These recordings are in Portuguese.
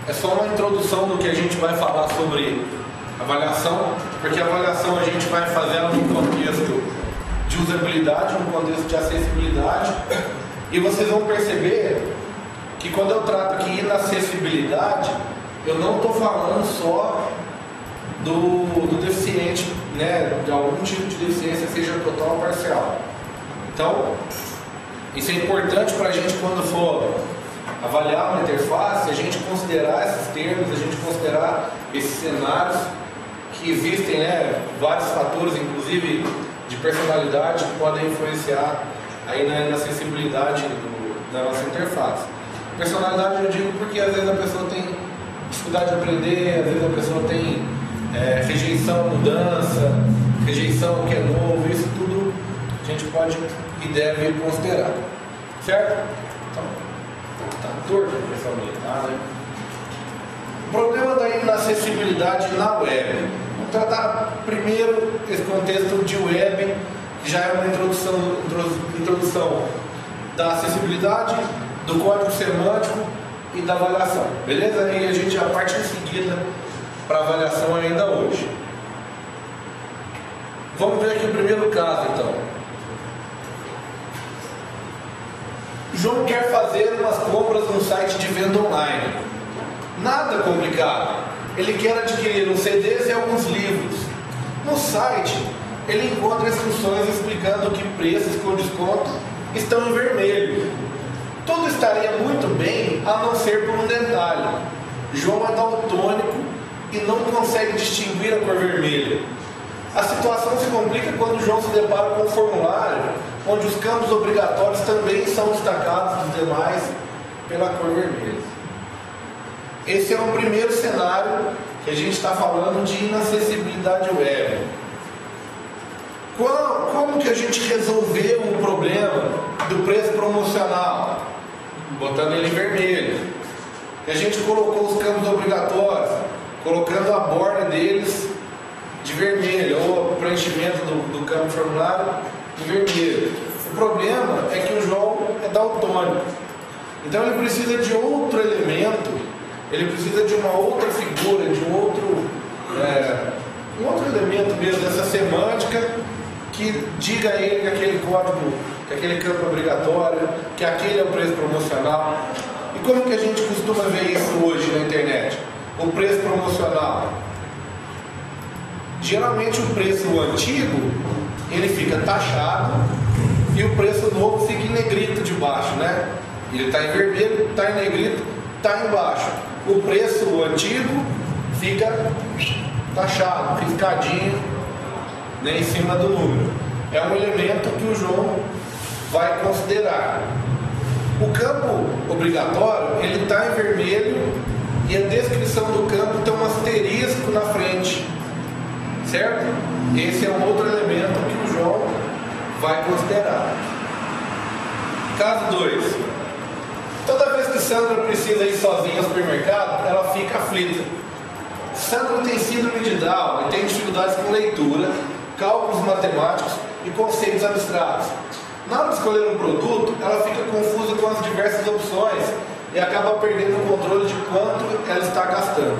é só uma introdução do que a gente vai falar sobre avaliação, porque a avaliação a gente vai fazer ela num contexto de usabilidade, num contexto de acessibilidade, e vocês vão perceber que quando eu trato aqui na acessibilidade, eu não estou falando só do deficiente, né, de algum tipo de deficiência, seja total ou parcial. Então, isso é importante para a gente quando for avaliar uma interface, a gente considerar esses termos, a gente considerar esses cenários que existem, né, vários fatores, inclusive de personalidade, que podem influenciar aí na acessibilidade da nossa interface. Personalidade eu digo porque às vezes a pessoa tem dificuldade de aprender, às vezes a pessoa tem rejeição à mudança, rejeição ao que é novo, isso tudo a gente pode e deve considerar, certo? Então, tá torto o pessoal militar, né? O problema daí na acessibilidade na web. Vamos tratar primeiro esse contexto de web, que já é uma introdução da acessibilidade, do código semântico e da avaliação, beleza? E a gente já parte em seguida para a avaliação ainda hoje. Vamos ver aqui o primeiro caso, então. O João quer fazer umas compras no site de venda online. Nada complicado. Ele quer adquirir uns CDs e alguns livros. No site, ele encontra instruções explicando que preços com desconto estão em vermelho. Tudo estaria muito bem, a não ser por um detalhe. João é daltônico e não consegue distinguir a cor vermelha. A situação se complica quando João se depara com um formulário onde os campos obrigatórios também são destacados dos demais pela cor vermelha. Esse é o primeiro cenário que a gente está falando de inacessibilidade web. Como que a gente resolveu o problema do preço promocional? Botando ele em vermelho. A gente colocou os campos obrigatórios, colocando a borda deles de vermelho, ou o preenchimento do campo formulário de vermelho. O problema é que o João é daltônico. Então ele precisa de outro elemento, ele precisa de uma outra figura, de um outro elemento mesmo, dessa semântica, que diga a ele que aquele código, que aquele campo obrigatório, que aquele é o preço promocional. E como que a gente costuma ver isso hoje na internet? O preço promocional. Geralmente o preço antigo, ele fica taxado e o preço novo fica em negrito de baixo, né? Ele está em vermelho, está em negrito, está embaixo. O preço antigo fica taxado, riscadinho, né, em cima do número. É um elemento que o João vai considerar. O campo obrigatório, ele está em vermelho e a descrição do campo tem um asterisco na frente, certo? Esse é um outro elemento que o João vai considerar. Caso 2. Toda vez que Sandra precisa ir sozinha ao supermercado, ela fica aflita. Sandra tem síndrome de Down e tem dificuldades com leitura, cálculos matemáticos e conceitos abstratos. Na hora de escolher um produto, ela fica confusa com as diversas opções e acaba perdendo o controle de quanto ela está gastando.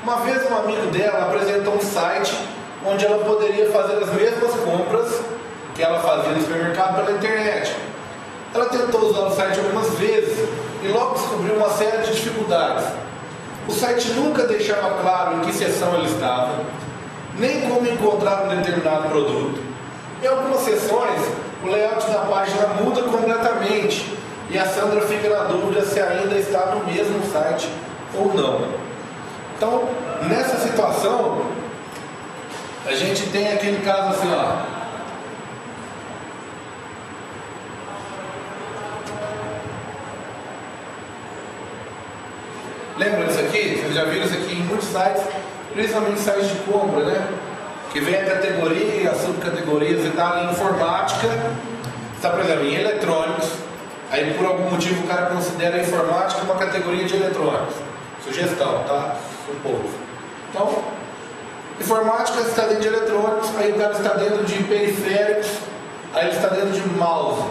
Uma vez um amigo dela apresentou um site onde ela poderia fazer as mesmas compras que ela fazia no supermercado pela internet. Ela tentou usar o site algumas vezes e logo descobriu uma série de dificuldades. O site nunca deixava claro em que seção ela estava, nem como encontrar um determinado produto. Em algumas seções, o layout da página muda completamente e a Sandra fica na dúvida se ainda está no mesmo site ou não. Então, nessa situação, a gente tem aquele caso assim, ó. Lembra disso aqui? Vocês já viram isso aqui em muitos sites, principalmente sites de compra, né? Que vem a categoria, as subcategorias e tal, em informática, está, por exemplo, em eletrônicos, aí por algum motivo o cara considera a informática uma categoria de eletrônicos. Sugestão, tá? Supor. Então, informática está dentro de eletrônicos, aí o cara está dentro de periféricos, aí ele está dentro de mouse.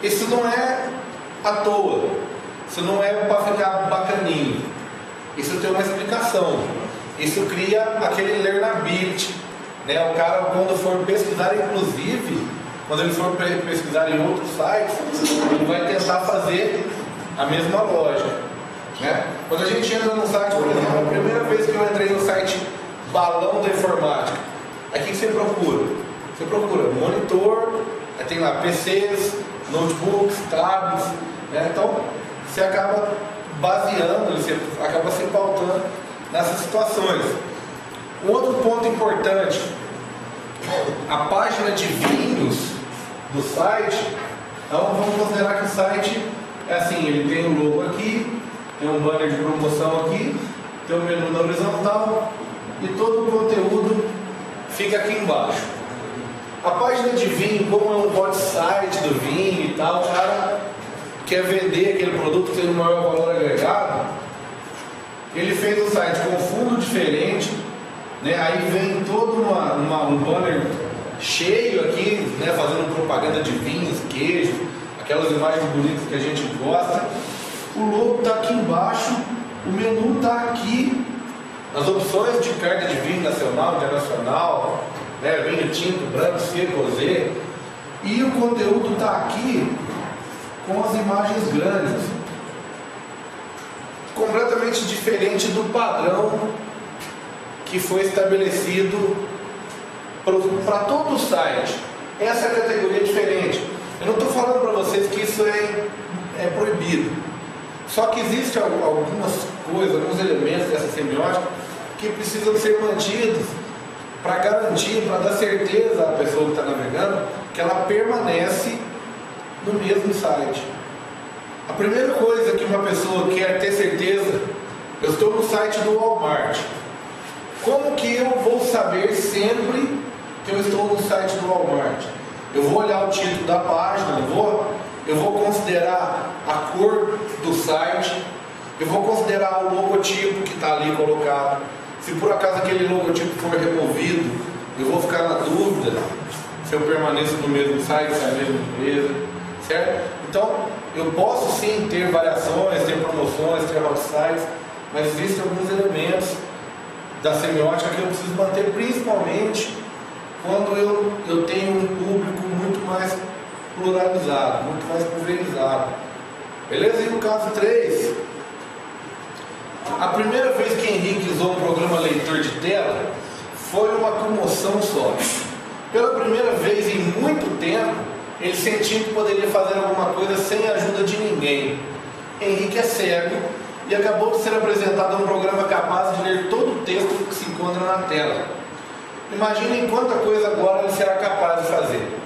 Isso não é à toa. Isso não é para ficar bacaninho. Isso tem uma explicação. Isso cria aquele learnability, né? O cara, quando for pesquisar, inclusive, quando ele for pesquisar em outros sites, ele vai tentar fazer a mesma lógica, né? Quando a gente entra no site, por exemplo, a primeira vez que eu entrei no site Balão da Informática, aí o que você procura? Você procura monitor, aí tem lá PCs, notebooks, tablets, né? Então você acaba baseando, você acaba se pautando nessas situações. Um outro ponto importante, a página de vinhos do site. Então vamos considerar que o site é assim, ele tem o logo aqui, tem um banner de promoção aqui, tem o menu na horizontal e todo o conteúdo fica aqui embaixo. A página de vinho, como é um hot site do vinho e tal, o cara quer vender aquele produto que tem um maior valor agregado, ele fez o site com fundo diferente, né? Aí vem todo um banner cheio aqui, né? Fazendo propaganda de vinhos, queijo, aquelas imagens bonitas que a gente gosta. O logo está aqui embaixo, o menu está aqui, as opções de carta de vinho nacional, internacional, né? Vinho tinto, branco, seco, rosé, e o conteúdo está aqui com as imagens grandes, completamente diferente do padrão que foi estabelecido para todo o site. Essa é a categoria diferente. Eu não estou falando para vocês que isso é proibido, só que existem algumas coisas, alguns elementos dessa semiótica que precisam ser mantidos para garantir, para dar certeza à pessoa que está navegando que ela permanece no mesmo site. A primeira coisa que uma pessoa quer ter certeza, eu estou no site do Walmart. Como que eu vou saber sempre que eu estou no site do Walmart? Eu vou olhar o título da página, eu vou considerar a cor do site, eu vou considerar o logotipo que está ali colocado. Se por acaso aquele logotipo for removido, eu vou ficar na dúvida se eu permaneço no mesmo site, se é a mesma empresa, certo? Então, eu posso sim ter variações, ter promoções, ter hot sites, mas existem alguns elementos da semiótica que eu preciso manter, principalmente quando eu tenho um público muito mais pluralizado, muito mais pulverizado. Beleza? E no caso 3, a primeira vez que Henrique usou um programa leitor de tela foi uma comoção só. Pela primeira vez em muito tempo, ele sentiu que poderia fazer alguma coisa sem a ajuda de ninguém. Henrique é cego e acabou de ser apresentado a um programa capaz de ler todo o texto que se encontra na tela. Imaginem quanta coisa agora ele será capaz de fazer.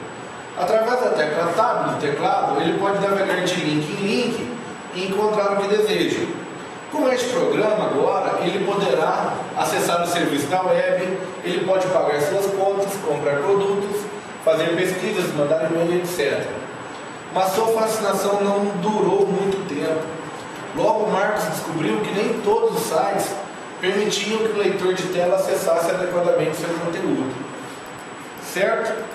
Através da tecla Tab do teclado, ele pode navegar de link em link e encontrar o que deseja. Com este programa agora, ele poderá acessar o serviço da web, ele pode pagar suas contas, comprar produtos, fazer pesquisas, mandar e-mail, etc. Mas sua fascinação não durou muito tempo. Logo, Marcos descobriu que nem todos os sites permitiam que o leitor de tela acessasse adequadamente seu conteúdo. Certo?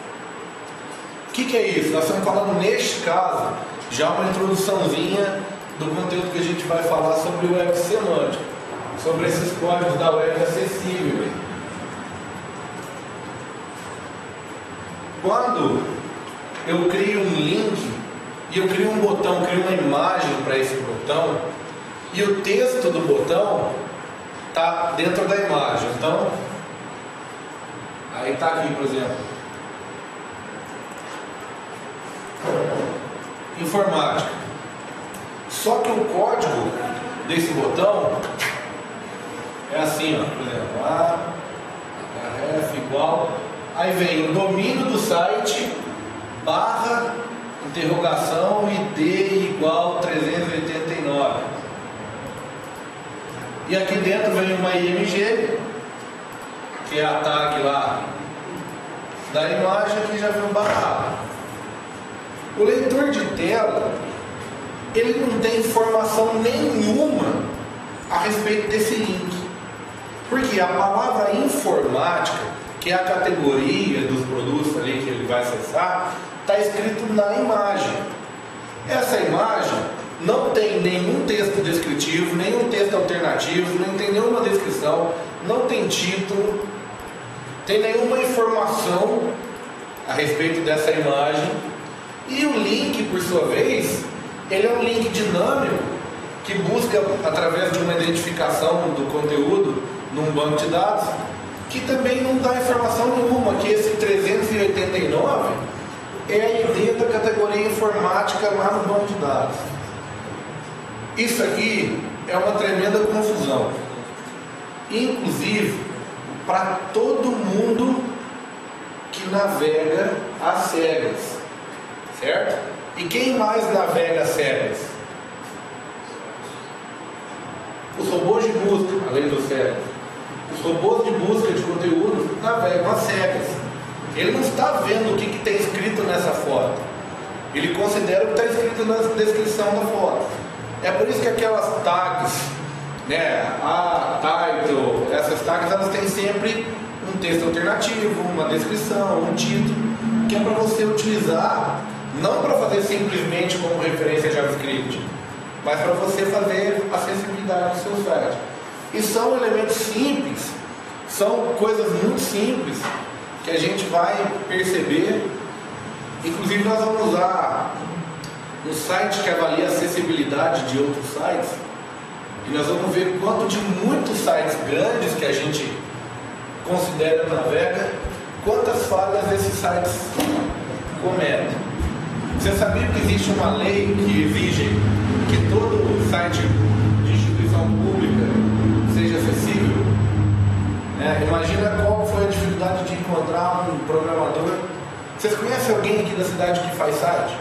O que é isso? Nós estamos falando, neste caso, já uma introduçãozinha do conteúdo que a gente vai falar sobre o web semântico, sobre esses códigos da web acessível. Quando eu crio um link e eu crio um botão, crio uma imagem para esse botão, e o texto do botão está dentro da imagem. Então, aí está aqui, por exemplo, informática. Só que o código desse botão é assim, ó, por exemplo, href igual, aí vem o domínio do site barra interrogação id igual 389. E aqui dentro vem uma img, que é a tag lá da imagem, que já vem barrado. O leitor de tela, ele não tem informação nenhuma a respeito desse link. Porque a palavra informática, que é a categoria dos produtos ali que ele vai acessar, está escrito na imagem. Essa imagem não tem nenhum texto descritivo, nenhum texto alternativo, não tem nenhuma descrição, não tem título, tem nenhuma informação a respeito dessa imagem. E o link, por sua vez, ele é um link dinâmico que busca, através de uma identificação do conteúdo num banco de dados, que também não dá informação nenhuma, que esse 389 é a ID da categoria informática lá no banco de dados. Isso aqui é uma tremenda confusão, inclusive para todo mundo que navega às cegas, certo? E quem mais navega às cegas? Os robôs de busca, além dos cegos. Os robôs de busca de conteúdo navegam às cegas. Ele não está vendo o que tem escrito nessa foto. Ele considera o que está escrito na descrição da foto. É por isso que aquelas tags, né, a title, essas tags, elas têm sempre um texto alternativo, uma descrição, um título, que é para você utilizar, não para fazer simplesmente como referência JavaScript, mas para você fazer acessibilidade do seu site. E são elementos simples, são coisas muito simples que a gente vai perceber. Inclusive nós vamos usar um site que avalia a acessibilidade de outros sites, e nós vamos ver quanto de muitos sites grandes que a gente considera navega, quantas falhas esses sites cometem. Você sabia que existe uma lei que exige que todo site de instituição pública seja acessível? Imagina qual foi a dificuldade de encontrar um programador. Vocês conhecem alguém aqui da cidade que faz site?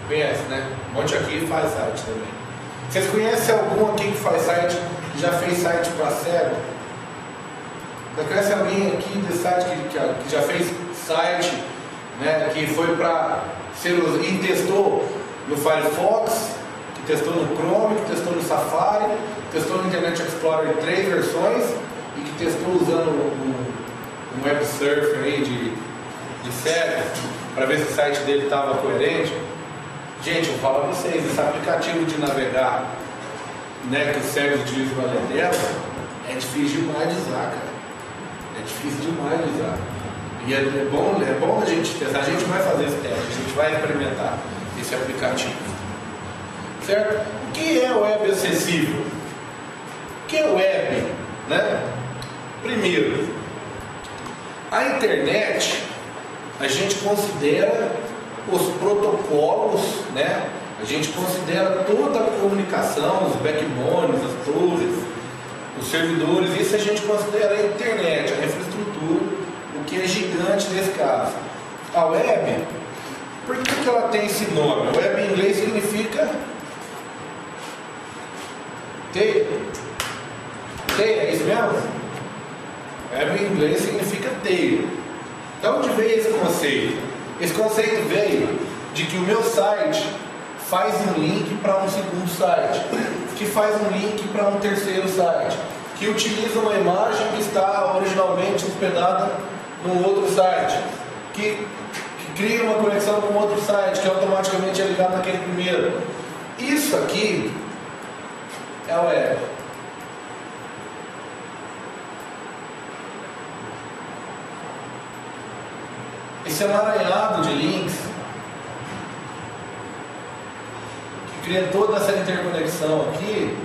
Conhece, né? Um monte aqui faz site também. Vocês conhecem algum aqui que faz site, que já fez site para cego? Você conhece alguém aqui desse site que já fez site, né, que foi para ser e testou no Firefox, que testou no Chrome, que testou no Safari, testou no Internet Explorer 3 versões e que testou usando um web surfer aí de cego para ver se o site dele estava coerente? Gente, eu falo para vocês, esse aplicativo de navegar, né, que os cegos utilizam na dela, é difícil demais de usar, cara. É difícil demais de usar. E é bom a gente testar. A gente vai fazer esse teste, a gente vai experimentar esse aplicativo. Certo? O que é web acessível? O que é web? Né? Primeiro, a internet, a gente considera os protocolos, né? A gente considera toda a comunicação, os backbones, as torres, os servidores, isso a gente considera a internet, a infraestrutura, o que é gigante nesse caso. A web, por que ela tem esse nome? A web em inglês significa teia. Teia, é isso mesmo? Web em inglês significa teia. De onde veio esse conceito? Esse conceito veio de que o meu site faz um link para um segundo site, que faz um link para um terceiro site, que utiliza uma imagem que está originalmente hospedada num outro site, que cria uma conexão com outro site, que automaticamente é ligado naquele primeiro. Isso aqui é a web. Esse emaranhado de links que cria toda essa interconexão aqui,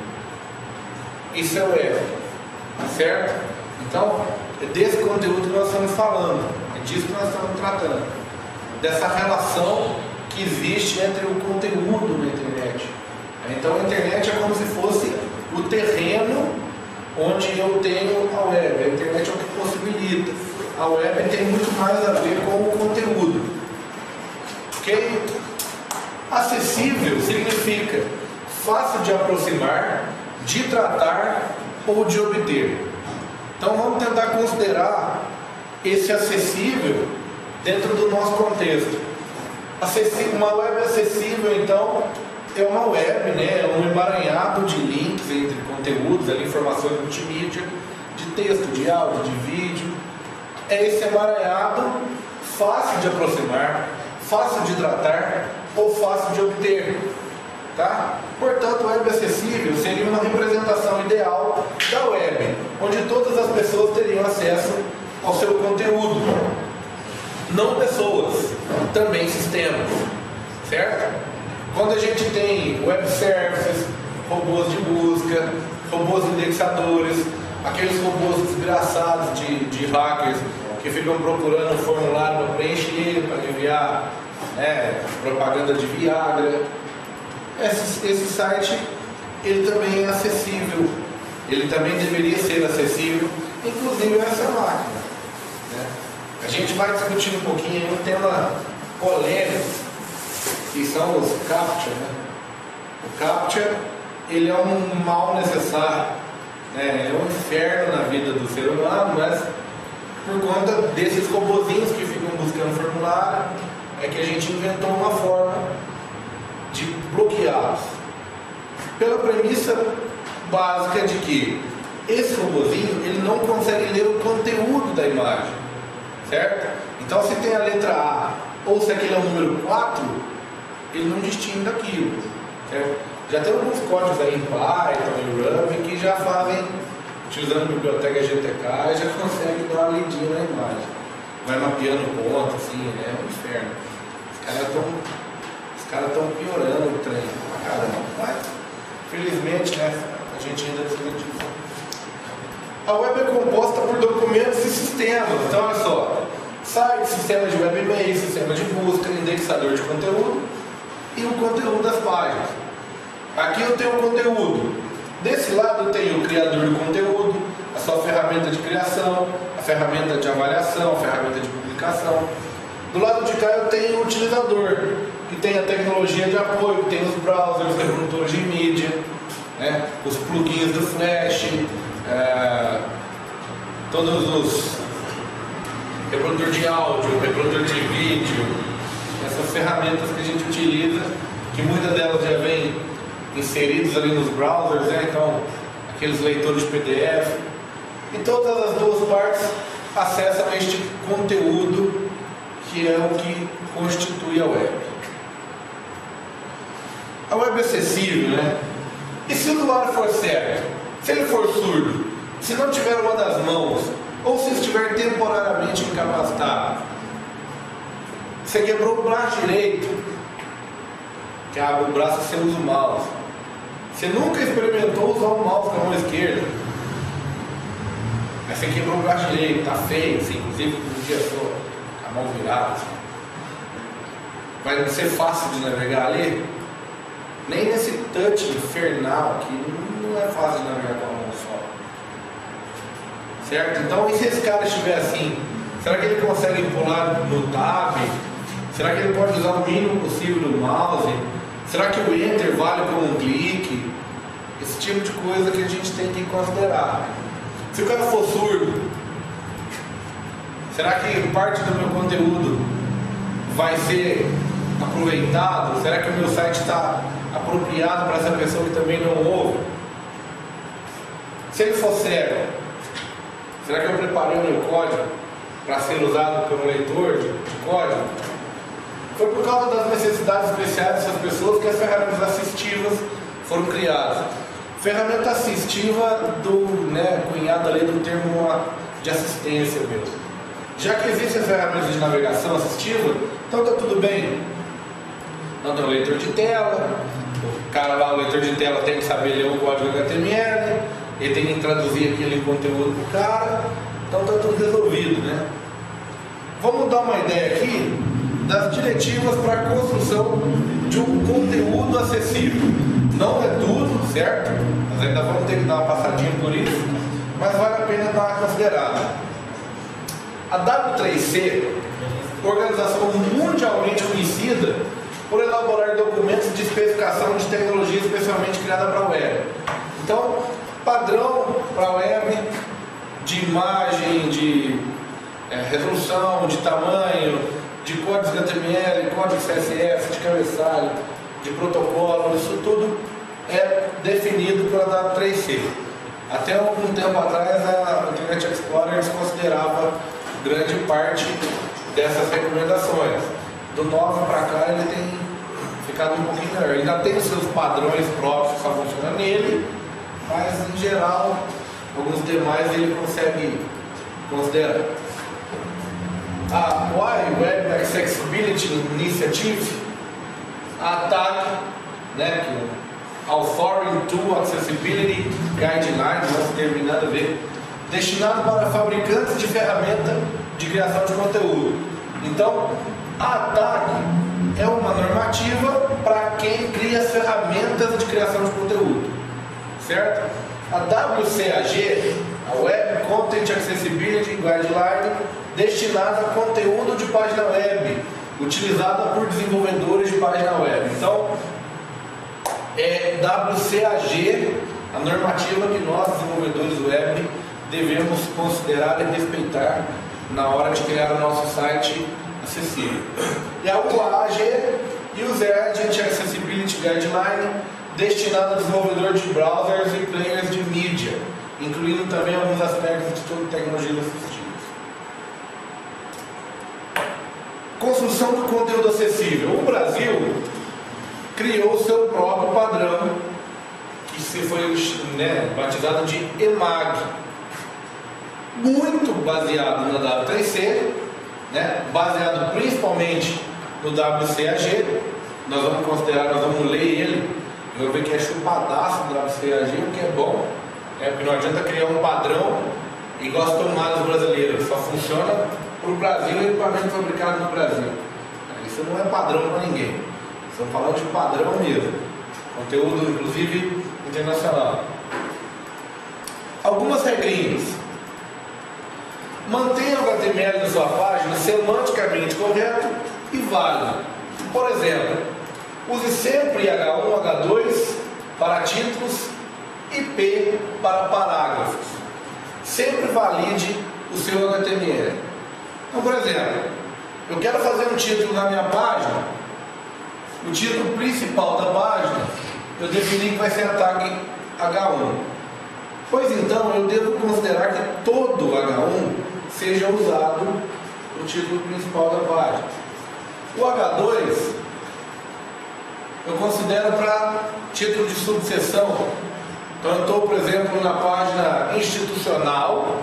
isso é o web, certo? Então, é desse conteúdo que nós estamos falando, é disso que nós estamos tratando, dessa relação que existe entre o conteúdo na internet. Então, a internet é como se fosse o terreno onde eu tenho a web. A internet é o que possibilita. A web tem muito mais a ver com o conteúdo. Ok? Acessível significa fácil de aproximar, de tratar ou de obter. Então vamos tentar considerar esse acessível dentro do nosso contexto. Uma web acessível, então, é uma web, né? É um emaranhado de links entre conteúdos, ali, informações multimídia, de texto, de áudio, de vídeo. É esse emaranhado fácil de aproximar, fácil de tratar ou fácil de obter. Tá? Portanto, o web acessível seria uma representação ideal da web, onde todas as pessoas teriam acesso ao seu conteúdo. Não pessoas, também sistemas. Certo? Quando a gente tem web services, robôs de busca, robôs indexadores, aqueles robôs desgraçados de hackers que ficam procurando um formulário para preencher, para enviar propaganda de Viagra. Esse site, ele também é acessível, ele também deveria ser acessível, inclusive essa máquina. Né? A gente vai discutir um pouquinho um tema polêmico, que são os CAPTCHA. Né? O CAPTCHA, ele é um mal necessário, né? É um inferno na vida do ser humano, mas por conta desses robozinhos que ficam buscando formulário, é que a gente inventou uma forma de bloqueá-los. Pela premissa básica de que esse robozinho, ele não consegue ler o conteúdo da imagem, certo? Então, se tem a letra A ou se aquele é o número 4, ele não distingue daquilo, certo? Já tem alguns códigos aí em Python e Ruby que já fazem, utilizando a biblioteca GTK, já consegue dar uma lidinha na imagem. Vai mapeando ponto, assim, é um inferno. Os caras estão piorando o trem. Caramba, mas felizmente, né, a gente ainda desmentiu. A web é composta por documentos e sistemas. Então, olha só: site, sistema de web e-mail, sistema de busca, indexador de conteúdo e o conteúdo das páginas. Aqui eu tenho o conteúdo. Desse lado eu tenho o criador do conteúdo, a sua ferramenta de criação, a ferramenta de avaliação, a ferramenta de publicação. Do lado de cá eu tenho o utilizador, que tem a tecnologia de apoio, que tem os browsers, os reprodutores de mídia, né, os plugins do Flash, todos os reprodutor de áudio, reprodutor de vídeo, essas ferramentas que a gente utiliza, que muitas delas já vêm inseridos ali nos browsers, né? Então, aqueles leitores de PDF. E todas as duas partes acessam este conteúdo que é o que constitui a web. A web é acessível, né? E se o usuário for cego? Se ele for surdo? Se não tiver uma das mãos? Ou se estiver temporariamente incapacitado? Você quebrou o braço direito, que é o braço que você usa o mouse. Você nunca experimentou usar o mouse com a mão esquerda. Aí você quebrou o braço direito, tá feio, assim, inclusive um dia só, com a mão virada. Assim. Vai ser fácil de navegar ali? Nem nesse touch infernal que não é fácil de navegar com a mão só. Certo? Então, e se esse cara estiver assim? Será que ele consegue pular no tab? Será que ele pode usar o mínimo possível do mouse? Será que o Enter vale como um clique? Esse tipo de coisa que a gente tem que considerar. Se o cara for surdo, será que parte do meu conteúdo vai ser aproveitado? Será que o meu site está apropriado para essa pessoa que também não ouve? Se ele for cego, será que eu preparei o meu código para ser usado por um leitor de código? Foi por causa das necessidades especiais dessas pessoas que as ferramentas assistivas foram criadas. Ferramenta assistiva cunhada ali do termo de assistência mesmo. Já que existem as ferramentas de navegação assistiva, então está tudo bem. Então tem o leitor de tela, o cara lá, o leitor de tela tem que saber ler o código HTML, ele tem que traduzir aquele conteúdo para o cara, então está tudo resolvido, né? Vamos dar uma ideia aqui das diretivas para a construção de um conteúdo acessível. Não é tudo, certo? Nós ainda vamos ter que dar uma passadinha por isso, mas vale a pena dar uma considerada. A W3C, organização mundialmente conhecida por elaborar documentos de especificação de tecnologia especialmente criada para a web. Então, padrão para a web, de imagem, de resolução, de tamanho, de códigos HTML, código CSS, de cabeçalho, de protocolo, isso tudo é definido pela W3C. Até algum tempo atrás a Internet Explorer desconsiderava grande parte dessas recomendações. Do 9 para cá ele tem ficado um pouquinho melhor. Ainda tem os seus padrões próprios que só funcionam nele, mas em geral, alguns demais ele consegue considerar. A Web Accessibility Initiative, a ATAC, né, que é o Authority to Accessibility Guidelines, não tem nada a ver, destinado para fabricantes de ferramenta de criação de conteúdo. Então, a ATAC é uma normativa para quem cria ferramentas de criação de conteúdo, certo? A WCAG, a Web Content Accessibility Guideline, destinada a conteúdo de página web, utilizada por desenvolvedores de página web. Então, é WCAG, a normativa que nós, desenvolvedores web, devemos considerar e respeitar na hora de criar o nosso site acessível. E a UAG, User Agent Accessibility Guideline, destinada a desenvolvedor de browsers e players de mídia, incluindo também alguns aspectos de tecnologias assistivas. Construção do conteúdo acessível. O Brasil criou o seu próprio padrão, que se foi, né, batizado de EMAG, muito baseado na W3C, né, baseado principalmente no WCAG. Nós vamos considerar, nós vamos ler ele, vamos ver que é chupadaço do WCAG, o que é bom, porque não adianta criar um padrão igual as tomadas brasileiras, só funciona para o Brasil e equipamento fabricado no Brasil. Isso não é padrão para ninguém, estamos falando de padrão mesmo, conteúdo inclusive internacional. Algumas regrinhas. Mantenha o HTML da sua página semanticamente correto e válido. Por exemplo, use sempre H1, H2 para títulos e P para parágrafos. Sempre valide o seu HTML. Então, por exemplo, eu quero fazer um título na minha página, o título principal da página, eu defini que vai ser a tag H1. Pois então, eu devo considerar que todo H1 seja usado no título principal da página. O H2 eu considero para título de subseção. Então eu estou, por exemplo, na página institucional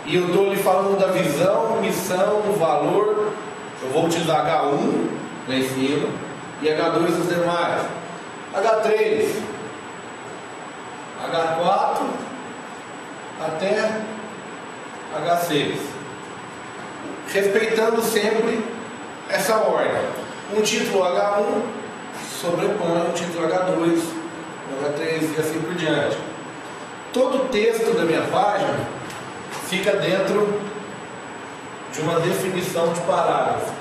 e eu estou lhe falando da visão, missão, valor. Eu vou utilizar H1 lá em cima e H2 os demais. H3, H4 até H6, respeitando sempre essa ordem. Um título H1 sobrepõe um título H2, H3 e assim por diante. Todo o texto da minha página fica dentro de uma definição de parágrafo.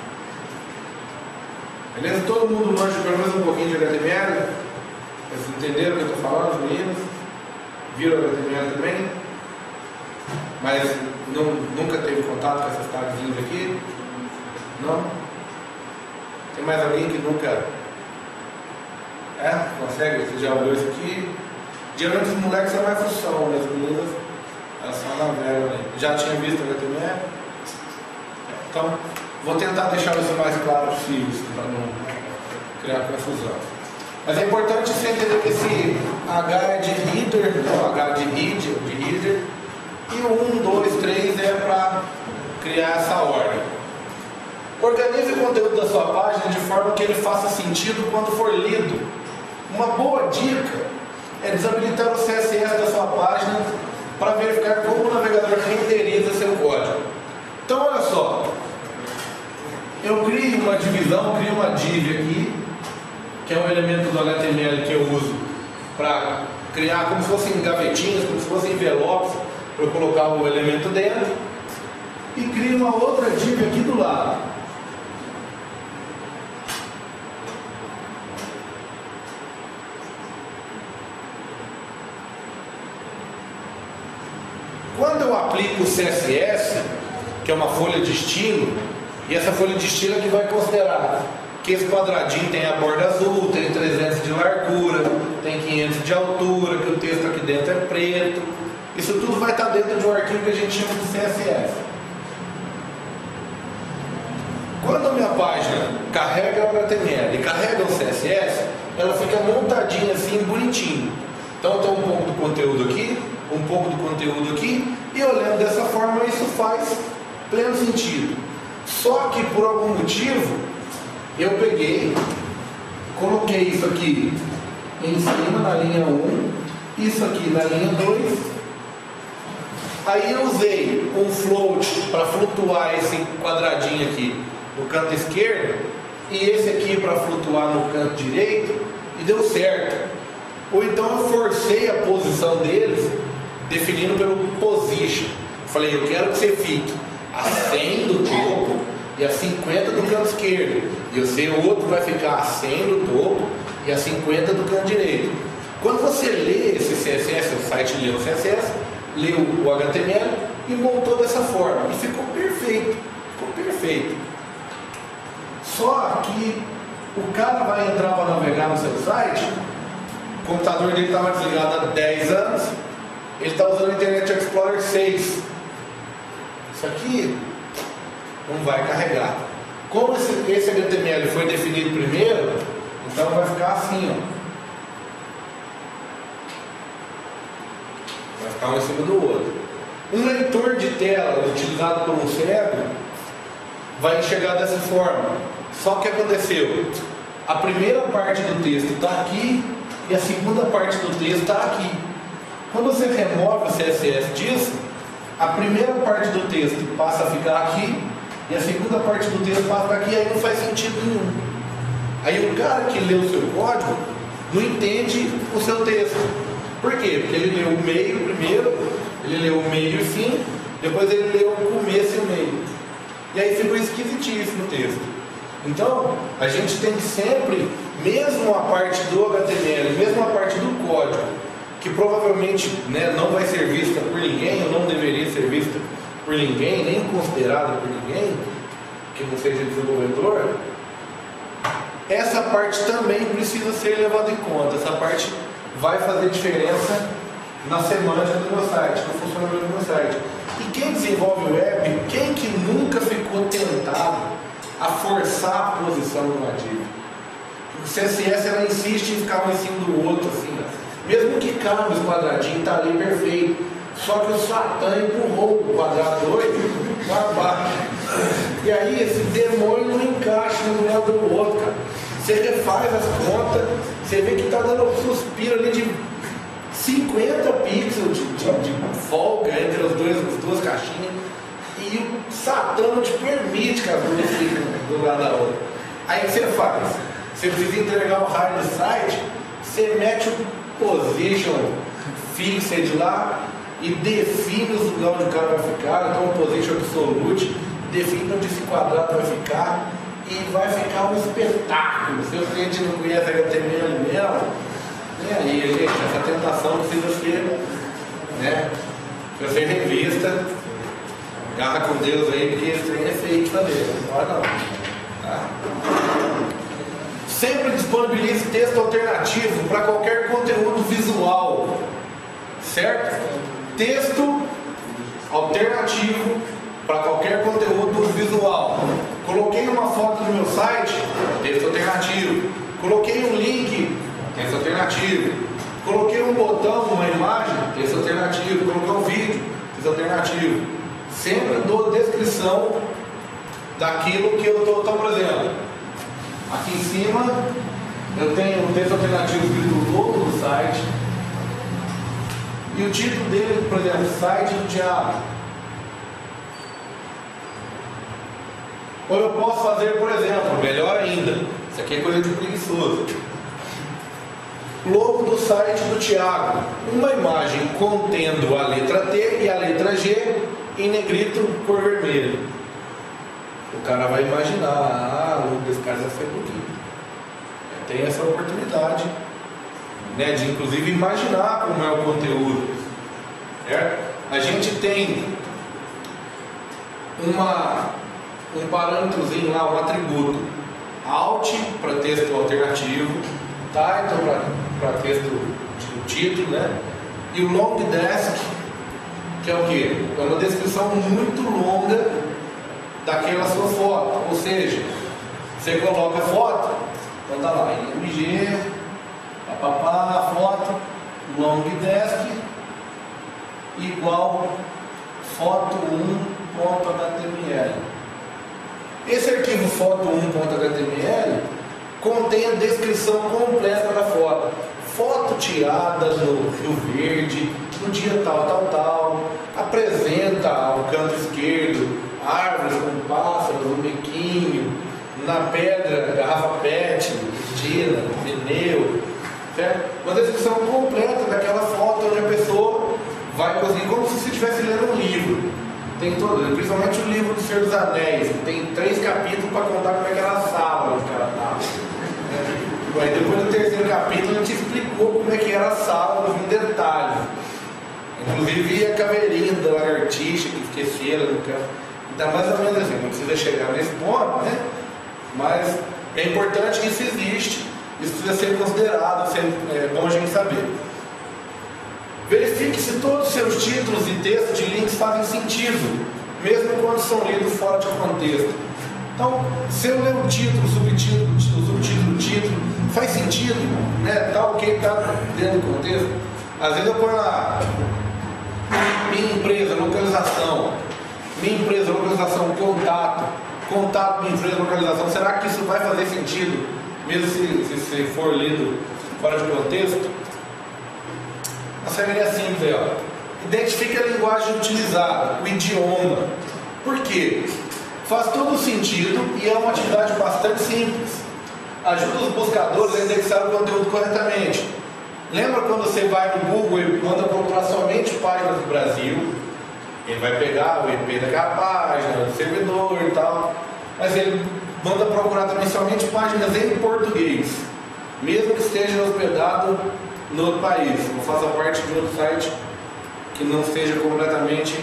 Beleza? Todo mundo manja pelo menos um pouquinho de HTML? Vocês entenderam o que eu estou falando, os meninos? Viram o HTML também? Mas nunca teve contato com essas tagzinhas aqui? Não? Tem mais alguém que nunca consegue? Você já olhou isso aqui? Geralmente os moleques são mais função, né? As meninas elas só naveram, né? Já tinha visto o HTML? Então, vou tentar deixar isso mais claro possível, para não criar confusão. Mas é importante você entender que esse H é de reader, o H de reader, e o 1, 2, 3 é para criar essa ordem. Organize o conteúdo da sua página de forma que ele faça sentido quando for lido. Uma boa dica é desabilitar o CSS da sua página para verificar como o navegador renderiza seu código. Então, olha só. Eu crio uma divisão, crio uma div aqui, que é um elemento do HTML que eu uso para criar como se fossem gavetinhas, como se fossem envelopes, para eu colocar o elemento dentro, e crio uma outra div aqui do lado. Quando eu aplico o CSS, que é uma folha de estilo, e essa folha de estilo é que vai considerar que esse quadradinho tem a borda azul, tem 300 de largura, tem 500 de altura, que o texto aqui dentro é preto. Isso tudo vai estar dentro de um arquivo que a gente chama de CSS. Quando a minha página carrega o HTML e carrega o CSS, ela fica montadinha assim, bonitinho. Então tem um pouco do conteúdo aqui, um pouco do conteúdo aqui, e olhando dessa forma isso faz pleno sentido. Só que por algum motivo eu peguei, coloquei isso aqui em cima na linha 1, isso aqui na linha 2, aí eu usei um float para flutuar esse quadradinho aqui no canto esquerdo e esse aqui para flutuar no canto direito, e deu certo. Ou então eu forcei a posição deles definindo pelo position. Falei, eu quero que você fique a 100 do topo e a 50 do canto esquerdo, e o outro vai ficar a 100 do topo e a 50 do canto direito. Quando você lê esse CSS, o site leu o CSS, leu o HTML e montou dessa forma, e ficou perfeito, ficou perfeito. Só que o cara vai entrar para navegar no seu site, o computador dele estava desligado há 10 anos, ele está usando o Internet Explorer 6. Isso aqui não vai carregar. Como esse HTML foi definido primeiro, então vai ficar assim, ó. Vai ficar um em cima do outro. Um leitor de tela utilizado por um cego vai enxergar dessa forma. Só que aconteceu, a primeira parte do texto está aqui e a segunda parte do texto está aqui. Quando você remove o CSS disso, a primeira parte do texto passa a ficar aqui e a segunda parte do texto passa a ficar aqui, aí não faz sentido nenhum. Aí o cara que lê o seu código não entende o seu texto. Por quê? Porque ele leu o meio primeiro, ele leu o meio e o fim, depois ele leu o começo e o meio. E aí ficou esquisitíssimo o texto. Então, a gente tem que sempre, mesmo a parte do HTML, mesmo a parte do código, que provavelmente, né, não vai ser vista por ninguém, ou não deveria ser vista por ninguém, nem considerada por ninguém, que não seja desenvolvedor, essa parte também precisa ser levada em conta. Essa parte vai fazer diferença na semântica do meu site, no funcionamento do meu site. E quem desenvolve web, quem que nunca ficou tentado a forçar a posição do nativo? O CSS ela insiste em ficar um em cima do outro, assim, né? Mesmo que cabe os quadradinhos, está ali perfeito. Só que o Satã empurrou o quadrado 2 para baixo. E aí esse demônio não encaixa no lado do outro, cara. Você refaz as contas, você vê que está dando um suspiro ali de 50 pixels de folga entre as duas caixinhas. E o Satã não te permite que as duas fiquem do lado da outra. Aí você faz, você precisa entregar o raio do site, você mete o position fixed lá e define os lugares onde o cara vai ficar. Então o position absolute define onde esse quadrado vai ficar e vai ficar um espetáculo. Se o cliente não conhece HTML mesmo, e aí, gente, essa tentação precisa ser, né, precisa ser revista. Agarra com Deus aí, porque esse trem é feio de fazer, não pode não. Tá? Sempre disponibilize texto alternativo para qualquer conteúdo visual, certo? Texto alternativo para qualquer conteúdo visual. Coloquei uma foto no meu site, texto alternativo. Coloquei um link, texto alternativo. Coloquei um botão, uma imagem, texto alternativo. Coloquei um vídeo, texto alternativo. Sempre dou descrição daquilo que eu estou. Então, por exemplo, aqui em cima eu tenho um texto alternativo escrito logo do site. E o título dele, por exemplo, site do Thiago. Ou eu posso fazer, por exemplo, melhor ainda, isso aqui é coisa de preguiçoso. Logo do site do Thiago, uma imagem contendo a letra T e a letra G em negrito cor vermelho. O cara vai imaginar, o logo desse cara vai ser bonito. Tem essa oportunidade, né, de inclusive imaginar como é o conteúdo, certo? A gente tem um parâmetrozinho lá, um atributo alt para texto alternativo, title para texto de título, né? E o long desk, que é o que? É uma descrição muito longa daquela sua foto, ou seja, Você coloca a foto, então tá lá, IMG, a foto, long desk, igual foto1.html. Esse arquivo foto1.html contém a descrição completa da foto. Foto tirada no Rio Verde, no dia tal, apresenta ao canto esquerdo árvores com pássaros, um biquinho, na pedra, garrafa PET, tina, pneu, certo? Uma descrição completa daquela foto onde a pessoa vai conseguir, como se você estivesse lendo um livro. Tem todo, principalmente o livro do Senhor dos Anéis, que tem 3 capítulos para contar como é que era a sala onde o cara estava. Aí depois do 3º capítulo a gente explicou como é que era a sala em detalhes. Inclusive a caveirinha da lagartixa que esqueceram no canto. Então mais ou menos assim, não precisa chegar nesse ponto, né? Mas é importante que isso existe, isso precisa ser considerado, é bom a gente saber. Verifique se todos os seus títulos e textos de links fazem sentido, mesmo quando são lidos fora de contexto. Então, se eu ler o título, o subtítulo, o título, faz sentido, né? Tá ok, tá dentro do contexto. Às vezes eu ponho lá, minha empresa, localização, contato, minha empresa, localização. Será que isso vai fazer sentido, mesmo se for lido fora de contexto? A regra é simples aí, ó. Identifique a linguagem utilizada, o idioma. Por quê? Faz todo sentido e é uma atividade bastante simples. Ajuda os buscadores a indexar o conteúdo corretamente. Lembra quando você vai no Google e manda procurar somente páginas do Brasil? Ele vai pegar o IP daquela página, do servidor e tal. Mas ele manda procurar também somente páginas em português, mesmo que esteja hospedado no outro país, ou faça parte de outro site que não seja completamente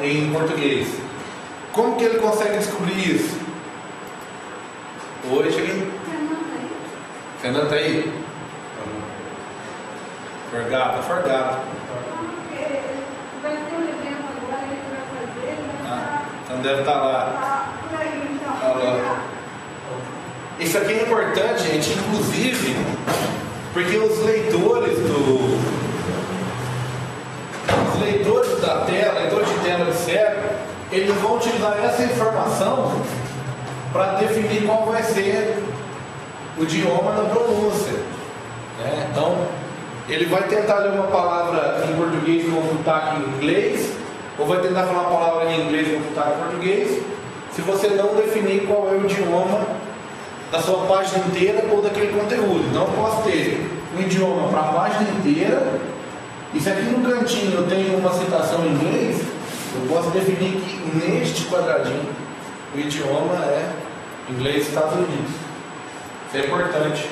em português. Como que ele consegue descobrir isso? Oi, cheguei. Fernando tá aí? Forgado. Vai ter um evento agora que ele vai fazer. Então deve estar lá. Tá por aí, então. Tá lá. Isso aqui é importante, gente, inclusive, porque os leitores da tela, leitores de tela de cego, eles vão utilizar essa informação para definir qual vai ser o idioma da pronúncia, né? Então, ele vai tentar ler uma palavra em português com sotaque em inglês, ou vai tentar falar uma palavra em inglês com sotaque em português, se você não definir qual é o idioma da sua página inteira ou daquele conteúdo. Então, eu posso ter um idioma para a página inteira, e se aqui no cantinho eu tenho uma citação em inglês, eu posso definir que neste quadradinho o idioma é inglês dos Estados Unidos. Isso é importante.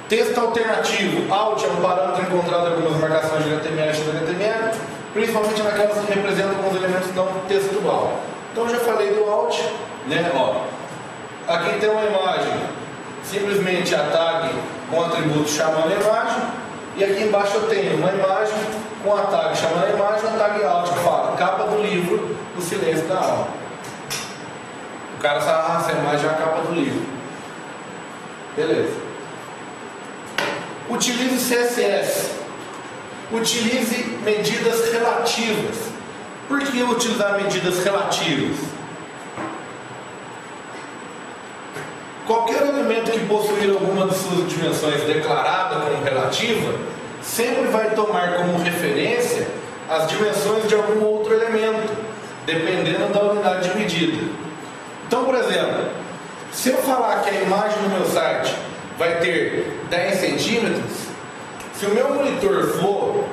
Texto alternativo. Alt é um parâmetro encontrado em algumas marcações de HTML e XHTML, principalmente naquelas que representam alguns elementos não textual. Então eu já falei do Alt, né? Ó, aqui tem uma imagem, simplesmente a tag com atributo chamando a imagem, e aqui embaixo eu tenho uma imagem com a tag chamando a imagem, a tag Alt que fala capa do livro, o silêncio da aula. O cara sabe, essa imagem é a capa do livro. Beleza. Utilize CSS. Utilize medidas relativas. Por que utilizar medidas relativas? Qualquer elemento que possuir alguma de suas dimensões declarada como relativa, sempre vai tomar como referência as dimensões de algum outro elemento, dependendo da unidade de medida. Então, por exemplo, se eu falar que a imagem do meu site vai ter 10 centímetros, se o meu monitor for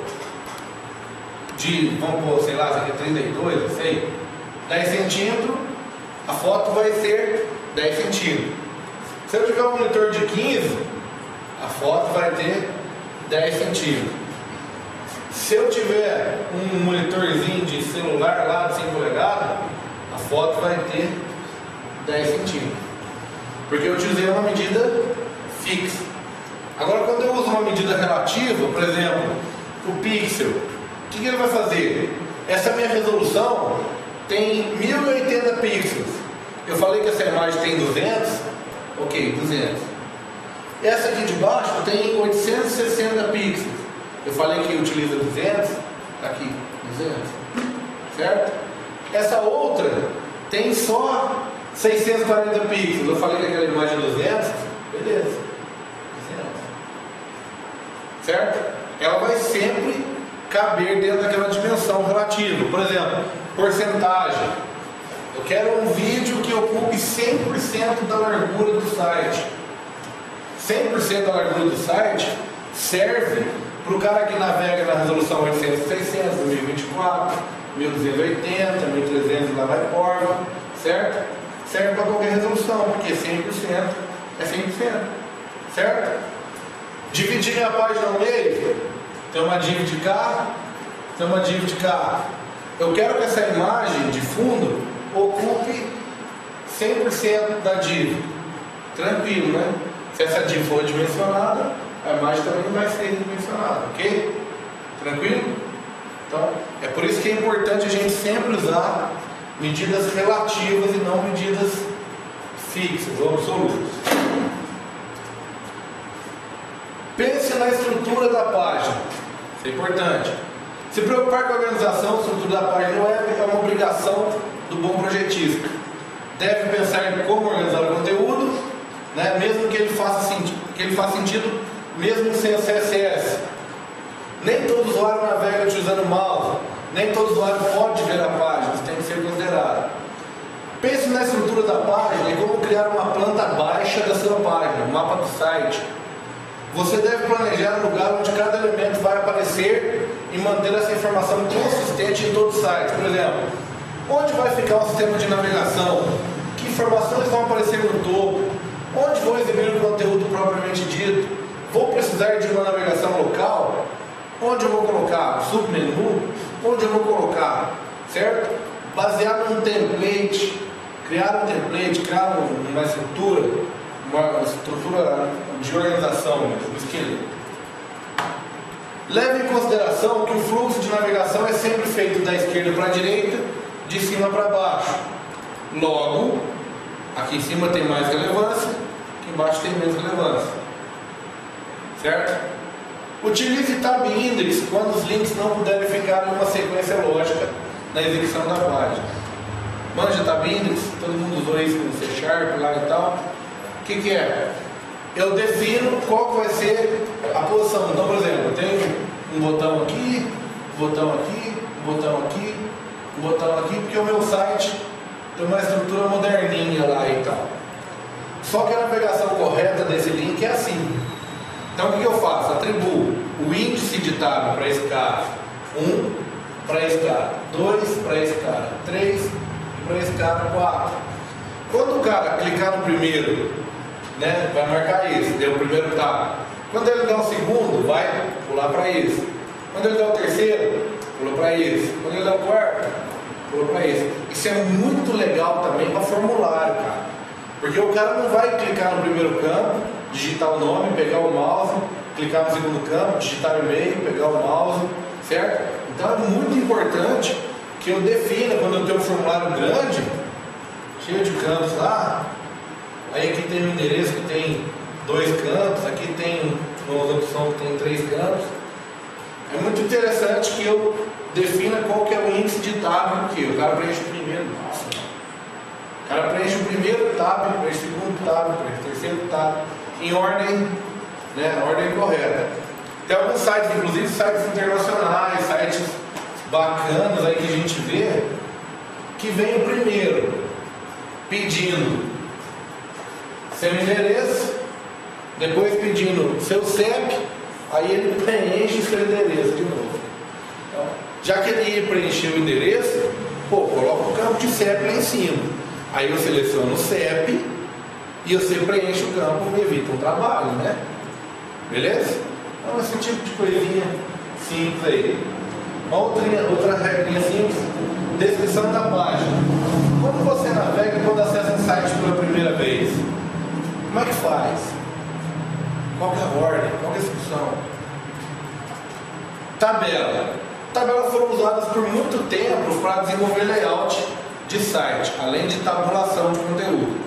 de, vamos pôr, sei lá, isso aqui é 32, não sei, 10 centímetros, a foto vai ser 10 centímetros. Se eu tiver um monitor de 15, a foto vai ter 10 centímetros. Se eu tiver um monitorzinho de celular lá de 5 polegadas, a foto vai ter 10 centímetros. Porque eu utilizei uma medida fixa. Agora, quando eu uso uma medida relativa, por exemplo, o pixel, o que ele vai fazer? Essa minha resolução tem 1080 pixels. Eu falei que essa imagem tem 200, ok, 200. Essa aqui de baixo tem 860 pixels. Eu falei que utiliza 200, aqui, 200, certo? Essa outra tem só 640 pixels. Eu falei que aquela imagem é 200, beleza, 200, certo? Ela vai sempre caber dentro daquela dimensão relativa. Por exemplo, porcentagem. Eu quero um vídeo que ocupe 100% da largura do site. 100% da largura do site serve para o cara que navega na resolução 800, 600, 1024, 1280, 1300 lá vai porva, certo? Serve para qualquer resolução, porque 100% é 100%, certo? Dividir minha página ao meio, tem uma div de cá, tem uma div de cá. Eu quero que essa imagem de fundo ocupe 100% da div. Tranquilo, né? Se essa div for dimensionada, a imagem também vai ser dimensionada, ok? Tranquilo? Então, é por isso que é importante a gente sempre usar medidas relativas e não medidas fixas ou absolutas. Pense na estrutura da página. Isso é importante. Se preocupar com a organização, a estrutura da página web é uma obrigação do bom projetista. Deve pensar em como organizar o conteúdo, né, mesmo que ele faça sentido mesmo sem o CSS. Nem todo usuário navega utilizando o mouse, nem todo usuário pode ver a página, isso tem que ser considerado. Pense na estrutura da página e como criar uma planta baixa da sua página, um mapa do site. Você deve planejar um lugar onde cada elemento vai aparecer e manter essa informação consistente em todo o site. Por exemplo, onde vai ficar o sistema de navegação? Que informações vão aparecer no topo? Onde vou exibir o conteúdo propriamente dito? Vou precisar de uma navegação local? Onde eu vou colocar? Submenu? Onde eu vou colocar? Certo? Baseado num template, criar um template, criar uma estrutura de organização, um esqueleto. Leve em consideração que o fluxo de navegação é sempre feito da esquerda para a direita, de cima para baixo. Logo, aqui em cima tem mais relevância, aqui embaixo tem menos relevância. Certo? Utilize tab index quando os links não puderem ficar em uma sequência lógica na execução da página. Manja tab index, todo mundo usou isso no C# lá e tal. O que é? Eu defino qual vai ser a posição. Então, por exemplo, eu tenho um botão aqui, um botão aqui, um botão aqui, um botão aqui, porque o meu site tem uma estrutura moderninha lá e tal. Só que a navegação correta desse link é assim. Então, o que eu faço? Atribuo o índice de tab para esse cara, 1 para esse cara, 2 para esse cara, 3 para esse cara, 4. Quando o cara clicar no primeiro, né, vai marcar isso, deu o primeiro tab. Quando ele der o segundo, vai pular para isso. Quando ele der o terceiro, pula para isso. Quando ele der o quarto, pula para isso. Isso é muito legal também para formulário, cara. Porque o cara não vai clicar no primeiro campo, digitar o nome, pegar o mouse, clicar no segundo campo, digitar o e-mail, pegar o mouse, certo? Então é muito importante que eu defina, quando eu tenho um formulário grande, cheio de campos lá, aí aqui tem um endereço que tem 2 campos, aqui tem uma opção que tem 3 campos. É muito interessante que eu defina qual que é o índice de tab aqui. O cara preenche o primeiro, nossa, o cara preenche o primeiro tab, preenche o segundo tab, preenche o terceiro tab, em ordem, né, ordem correta. Tem alguns sites, inclusive sites internacionais, sites bacanas aí que a gente vê, que vem o primeiro pedindo seu endereço, depois pedindo seu CEP, aí ele preenche o seu endereço de novo. Então, já que ele ia preencher o endereço, coloca o campo de CEP lá em cima. Aí eu seleciono o CEP e você preenche o campo e evita um trabalho, né? Beleza? Então esse tipo de coisinha simples aí. Outra regrinha simples, descrição da página. Quando você navega, quando acessa um site pela primeira vez, como é que faz? Qual que é a ordem? Qual que é a descrição? Tabela. Tabelas foram usadas por muito tempo para desenvolver layout de site, além de tabulação de conteúdo,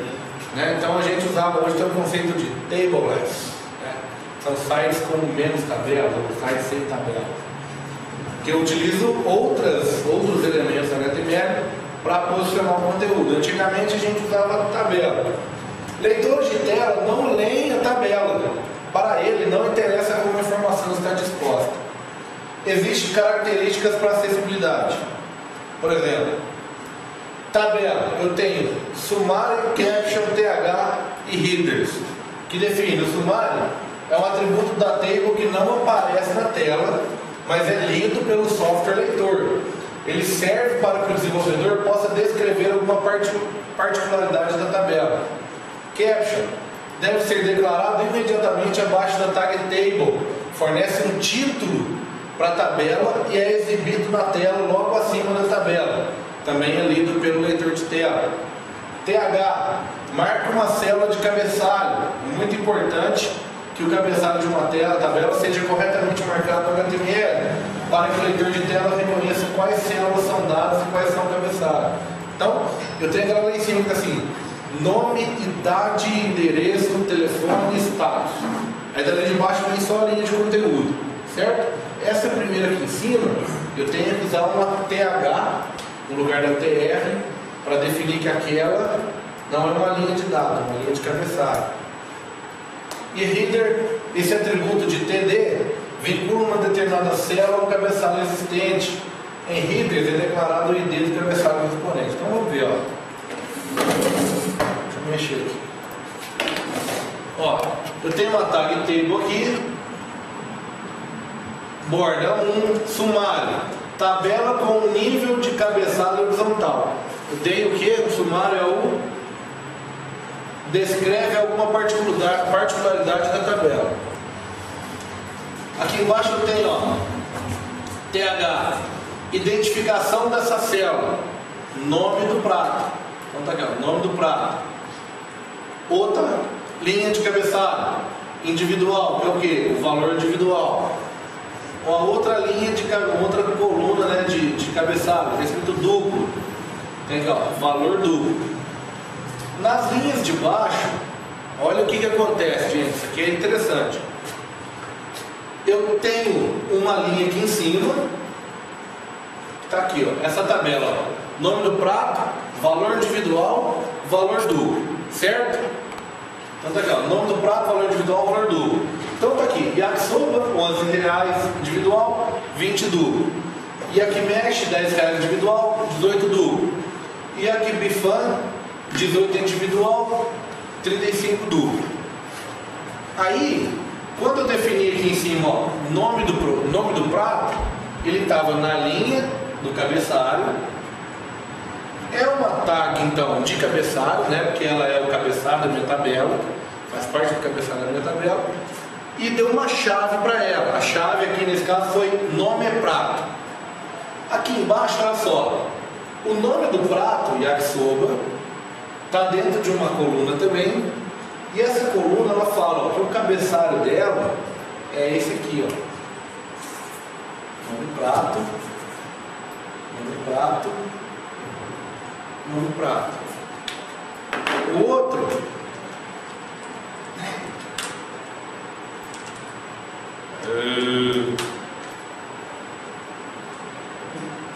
né? Então a gente usava, hoje tem um conceito de tableless, né? São sites com menos tabelas, ou sites sem tabelas, que eu utilizo outros elementos da HTML para posicionar o conteúdo. Antigamente a gente usava tabela. Leitores de tela não leem a tabela, para ele não interessa como a informação está disposta. Existem características para acessibilidade. Por exemplo, tabela, eu tenho sumário, caption, TH e headers, que define o sumário é um atributo da table que não aparece na tela, mas é lido pelo software leitor. Ele serve para que o desenvolvedor possa descrever alguma particularidade da tabela. Caption deve ser declarado imediatamente abaixo da tag table, fornece um título para a tabela e é exibido na tela logo acima da tabela. Também é lido pelo leitor de tela. TH marca uma célula de cabeçalho. Muito importante que o cabeçalho de uma tabela seja corretamente marcado no HTML, para que o leitor de tela reconheça quais células são dadas e quais são o cabeçalho. Então, eu tenho aquela lá em cima que é assim: nome, idade, endereço, telefone e status. Aí dali de baixo vem só a linha de conteúdo, certo? Essa primeira aqui em cima, eu tenho que usar uma TH no lugar da TR para definir que aquela não é uma linha de dados, é uma linha de cabeçalho. E header, esse atributo de TD, vincula uma determinada célula ao cabeçalho existente. Em headers é declarado o ID do cabeçalho do exponente. Então vamos ver, ó. Deixa eu mexer aqui. Ó, eu tenho uma tag table aqui. Borda 1, sumário. Tabela com nível de cabeçalho horizontal. Eu tenho o que? O sumário é o... descreve alguma particularidade da tabela. Aqui embaixo eu tenho, ó, TH, identificação dessa célula, nome do prato. Então tá aqui, ó, nome do prato. Outra linha de cabeçalho, individual, que é o que? O valor individual. Uma outra linha outra coluna, né, de cabeçalho, que é escrito duplo. Tem aqui, ó, valor duplo. Nas linhas de baixo, olha o que acontece, gente. Isso aqui é interessante. Eu tenho uma linha aqui em cima, está aqui, ó, essa tabela, ó, nome do prato, valor individual, valor duplo, certo? Então tá aqui, ó, nome do prato, valor individual, valor duplo. Então tá aqui, yakisoba, R$11 individual, 20 duplo. Yakimeshi, R$10 individual, 18 duplo. Yakibifan, 18 individual, 35 duplo. Aí, quando eu defini aqui em cima, ó, nome do prato, ele estava na linha do cabeçalho. É uma tag, então, de cabeçalho, né? Porque ela é o cabeçalho da minha tabela, faz parte do cabeçalho da minha tabela. E deu uma chave para ela. A chave aqui nesse caso foi nome é prato. Aqui embaixo, olha só, o nome do prato, yakisoba, está dentro de uma coluna também. E essa coluna, ela fala, ó, que o cabeçalho dela é esse aqui, ó. Nome do prato, nome do prato, nome do prato. O outro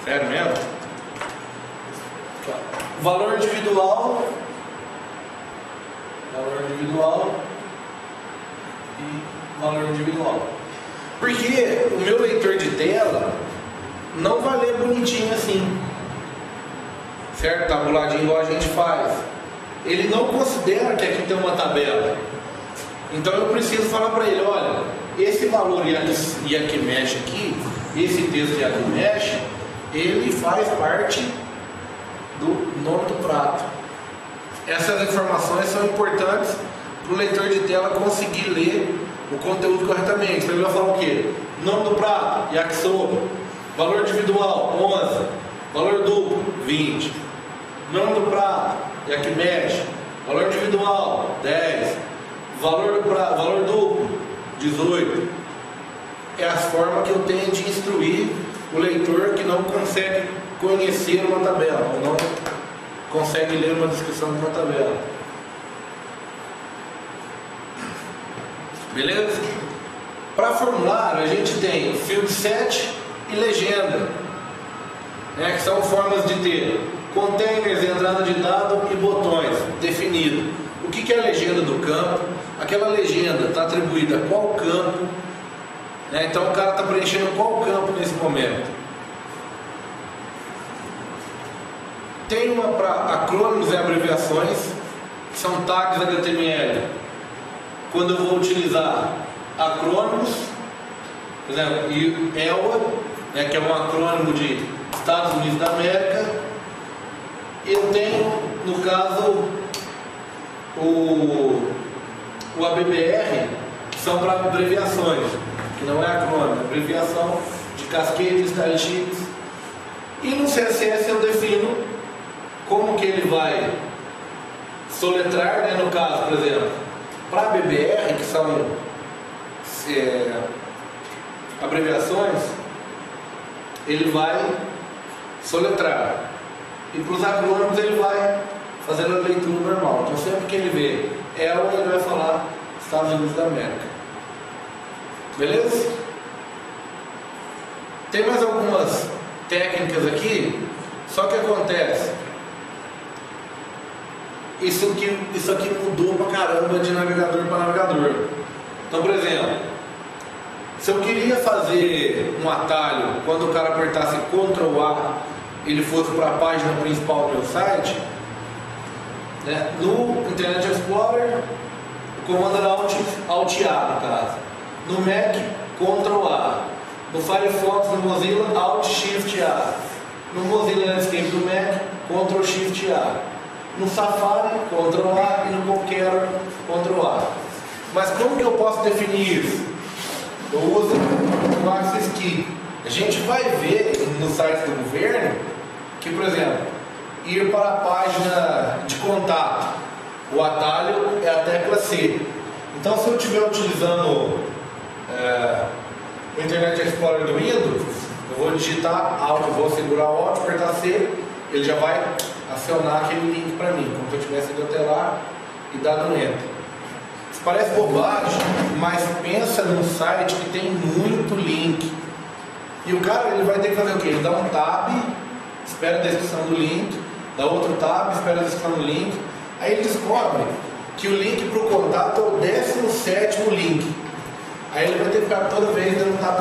sério mesmo? Valor individual e valor individual. Porque o meu leitor de tela não vai ler bonitinho assim, certo? Tabuladinho igual a gente faz. Ele não considera que aqui tem uma tabela. Então eu preciso falar para ele, olha, esse valor Yakimesh aqui, esse texto Yakimesh, ele faz parte do nome do prato. Essas informações são importantes para o leitor de tela conseguir ler o conteúdo corretamente. Então ele vai falar o quê? Nome do prato, yakisoba. Valor individual, 11. Valor duplo, 20. Nome do prato, yakimesh. Valor individual, 10. Valor duplo, 18. É a forma que eu tenho de instruir o leitor que não consegue conhecer uma tabela, ou não consegue ler uma descrição de uma tabela. Beleza? Para formulário, a gente tem field set e legenda, né, que são formas de ter containers, entrada de dado e botões definido. O que é a legenda do campo? Aquela legenda está atribuída a qual campo, né? Então o cara está preenchendo qual campo nesse momento. Tem uma para acrônimos e abreviações, que são tags HTML. Quando eu vou utilizar acrônimos, por exemplo, ELA, né, que é um acrônimo de Estados Unidos da América, eu tenho, no caso, o ABBR, que são para abreviações, que não é acrônimo, é abreviação de Cascade, Style Sheets. E no CSS eu defino como que ele vai soletrar, né, no caso, por exemplo, para ABBR, que são abreviações, ele vai soletrar. E para os acrônimos ele vai fazendo a leitura normal. Então sempre que ele vê ELA, ele vai falar Estados Unidos da América. Beleza? Tem mais algumas técnicas aqui, só que acontece, isso aqui mudou pra caramba de navegador para navegador. Então, por exemplo, se eu queria fazer um atalho, quando o cara apertasse Ctrl A, ele fosse para a página principal do meu site, né? No Internet Explorer, o comando era Alt A, no caso. No Mac, Ctrl A. No Firefox, no Mozilla, Alt Shift A. No Mozilla Landscape do Mac, Ctrl Shift A. No Safari, Ctrl A, e no Conqueror, Ctrl A. Mas como que eu posso definir isso? Eu uso o Axis Key. A gente vai ver no site do governo que, por exemplo, ir para a página de contato, o atalho é a tecla C. Então, se eu estiver utilizando o Internet Explorer do Windows, eu vou digitar Alt, vou segurar o Alt, apertar C, ele já vai acionar aquele link para mim, como se eu tivesse ido até lá e dado um Enter. Isso parece bobagem, mas pensa num site que tem muito link. E o cara, ele vai ter que fazer o quê? Ele dá um tab, espera a descrição do link, dá outro tab, espera a descrição do link, aí ele descobre que o link para o contato é o 17º link. Aí ele vai ter que ficar toda vez dando tab,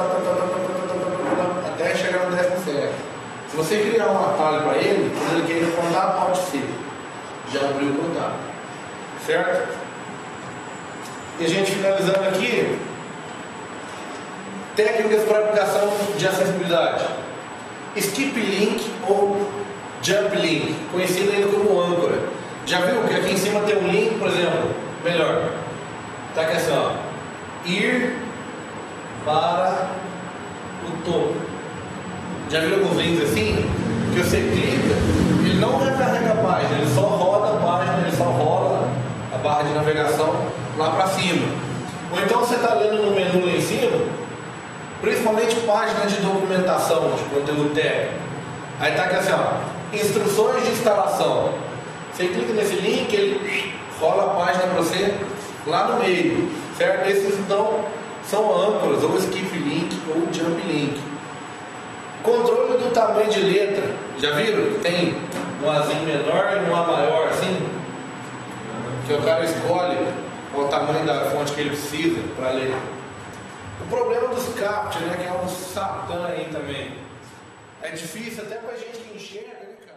até chegar no 17º. Se você criar um atalho para ele, quando ele quer ir no contato, Alt C, já abriu o contato. Certo? E a gente finalizando aqui, técnicas para aplicação de acessibilidade. Skip link ou jump link, conhecido ainda como âncora. Já viu que aqui em cima tem um link, por exemplo, melhor, tá aqui assim, ó, ir para o topo. Já viu alguns links assim? Que você clica, ele não recarrega a página, ele só roda a página, ele só rola a barra de navegação lá para cima. Ou então você está lendo no menu lá em cima, principalmente página de documentação, de conteúdo técnico. Aí está aqui assim, ó, instruções de instalação. Você clica nesse link, ele rola a página para você lá no meio, certo? Esses então são âncoras, ou skip link, ou jump link. Controle do tamanho de letra, já viram? Tem um Azinho menor e um A maior, assim, que o cara escolhe qual o tamanho da fonte que ele precisa para ler. O problema dos CAPTCHA, né, que é um satã aí também. É difícil até pra gente que enxerga, né, cara?